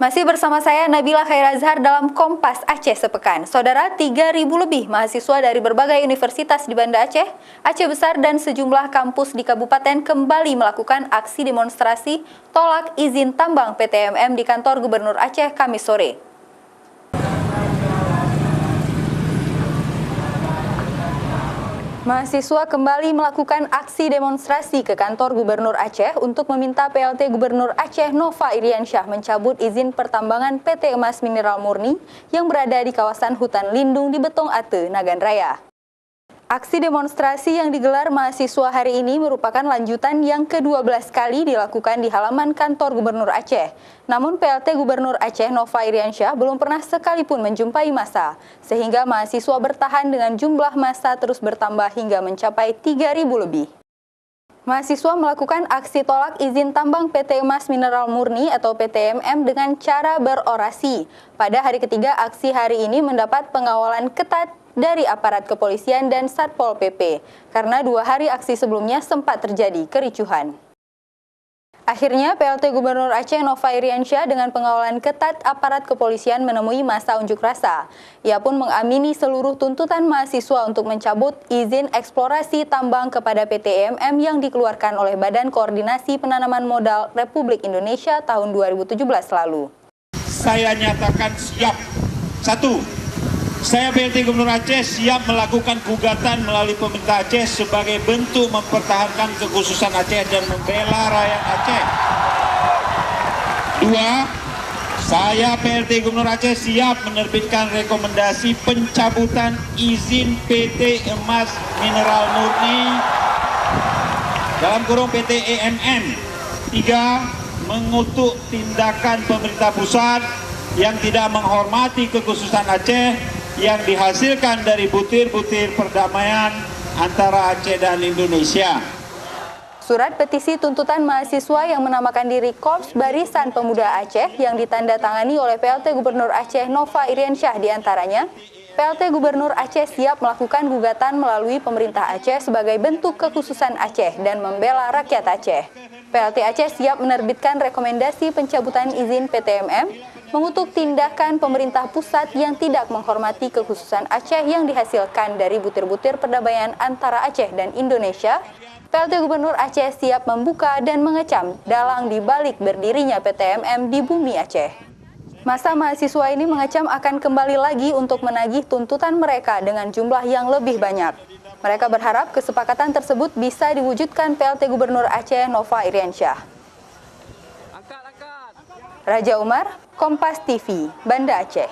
Masih bersama saya Nabila Khairazhar dalam Kompas Aceh Sepekan. Saudara, 3.000 lebih mahasiswa dari berbagai universitas di Banda Aceh, Aceh Besar dan sejumlah kampus di kabupaten kembali melakukan aksi demonstrasi tolak izin tambang PTMM di kantor Gubernur Aceh Kamis sore. Mahasiswa kembali melakukan aksi demonstrasi ke kantor Gubernur Aceh untuk meminta PLT Gubernur Aceh Nova Iriansyah mencabut izin pertambangan PT Emas Mineral Murni yang berada di kawasan hutan lindung di Betong Ate, Nagan Raya. Aksi demonstrasi yang digelar mahasiswa hari ini merupakan lanjutan yang ke-12 kali dilakukan di halaman kantor Gubernur Aceh. Namun PLT Gubernur Aceh Nova Iriansyah belum pernah sekalipun menjumpai massa, sehingga mahasiswa bertahan dengan jumlah massa terus bertambah hingga mencapai 3.000 lebih. Mahasiswa melakukan aksi tolak izin tambang PT Emas Mineral Murni atau PTMM dengan cara berorasi. Pada hari ketiga aksi hari ini mendapat pengawalan ketat dari aparat kepolisian dan Satpol PP, karena 2 hari aksi sebelumnya sempat terjadi kericuhan. Akhirnya, PLT Gubernur Aceh Nova Iriansyah dengan pengawalan ketat aparat kepolisian menemui massa unjuk rasa. Ia pun mengamini seluruh tuntutan mahasiswa untuk mencabut izin eksplorasi tambang kepada PT EMM yang dikeluarkan oleh Badan Koordinasi Penanaman Modal Republik Indonesia tahun 2017 lalu. Saya nyatakan siap. 1. Saya PLT Gubernur Aceh siap melakukan gugatan melalui pemerintah Aceh sebagai bentuk mempertahankan kekhususan Aceh dan membela rakyat Aceh. 2. Saya PLT Gubernur Aceh siap menerbitkan rekomendasi pencabutan izin PT Emas Mineral Murni dalam kurung PT EMM. 3. Mengutuk tindakan pemerintah pusat yang tidak menghormati kekhususan Aceh yang dihasilkan dari butir-butir perdamaian antara Aceh dan Indonesia. Surat petisi tuntutan mahasiswa yang menamakan diri Korps Barisan Pemuda Aceh yang ditandatangani oleh PLT Gubernur Aceh Nova Iriansyah diantaranya, PLT Gubernur Aceh siap melakukan gugatan melalui pemerintah Aceh sebagai bentuk kekhususan Aceh dan membela rakyat Aceh. PLT Aceh siap menerbitkan rekomendasi pencabutan izin PTMM, mengutuk tindakan pemerintah pusat yang tidak menghormati kekhususan Aceh yang dihasilkan dari butir-butir perdamaian antara Aceh dan Indonesia. PLT Gubernur Aceh siap membuka dan mengecam dalang di balik berdirinya PTMM di bumi Aceh. Masa mahasiswa ini mengecam akan kembali lagi untuk menagih tuntutan mereka dengan jumlah yang lebih banyak. Mereka berharap kesepakatan tersebut bisa diwujudkan PLT Gubernur Aceh Nova Iriansyah. Raja Umar, Kompas TV, Banda Aceh.